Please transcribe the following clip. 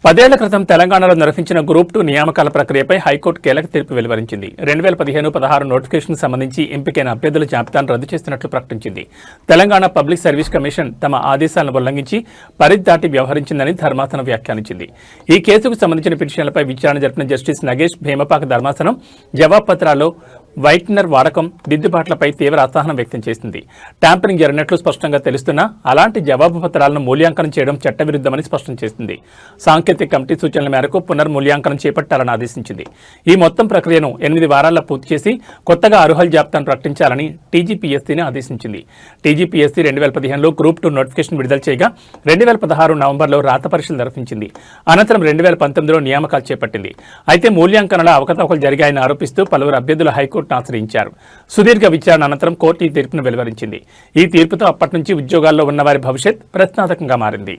10 ఏళ్ల క్రితం తెలంగాణలో నిర్వహించిన గ్రూప్ 2 నియామకాల ప్రక్రియపై హైకోర్టు కీలక తీర్పు వెలువరించింది. 2015-16 నోటిఫికేషన్ సంబంధించి ఎంపికైన అభ్యర్థుల జాబితాను రద్దు చేస్తున్నట్లు ప్రకటించింది. తెలంగాణ పబ్లిక్ సర్వీస్ కమిషన్ తమ ఆదేశాలను ఉల్లంఘించి పరిధి దాటి వ్యవహరించిందని ధర్మాసనం వ్యాఖ్యానించింది. ఈ కేసుకు సంబంధించిన పిటిషన్లపై విచారణ జరిపిన జస్టిస్ నగేష్ భీమపాక ధర్మాసనం జవాబు పత్రాల్లో వైట్నర్ వాడకం, దిద్దుబాట్లపై తీవ్ర అసహనం వ్యక్తం చేసింది. ట్యాంపరింగ్ జరిగినట్లు స్పష్టంగా తెలుస్తున్నా అలాంటి జవాబు పత్రాలను మూల్యాంకనం చేయడం చట్టవిరుద్ధమని స్పష్టం చేసింది. సాంకేతిక కమిటీ సూచనల మేరకు పునర్మూల్యాంకనం చేపట్టాలని ఆదేశించింది. ఈ మొత్తం ప్రక్రియను 8 వారాల్లో పూర్తి చేసి కొత్తగా అర్హుల జాబితాను ప్రకటించాలని టీజీపీఎస్సీని ఆదేశించింది. టీజీపీఎస్సీ 2015లో గ్రూప్ 2 నోటిఫికేషన్ విడుదల చేయగా 2016 నవంబర్లో రాత పరీక్షలు నిర్వహించింది. అనంతరం 2019లో నియామకాలు చేపట్టింది. అయితే మూల్యాంకనంలో అవకతవకలు జరిగాయని ఆరోపిస్తూ పలువురు అభ్యర్థులు హైకోర్టును ఆశ్రయించారు. సుదీర్ఘ విచారణ అనంతరం కోర్టు ఈ తీర్పును వెలువరించింది. ఈ తీర్పుతో అప్పటి నుంచి ఉద్యోగాల్లో ఉన్నవారి భవిష్యత్ ప్రశ్నార్థకంగా మారింది.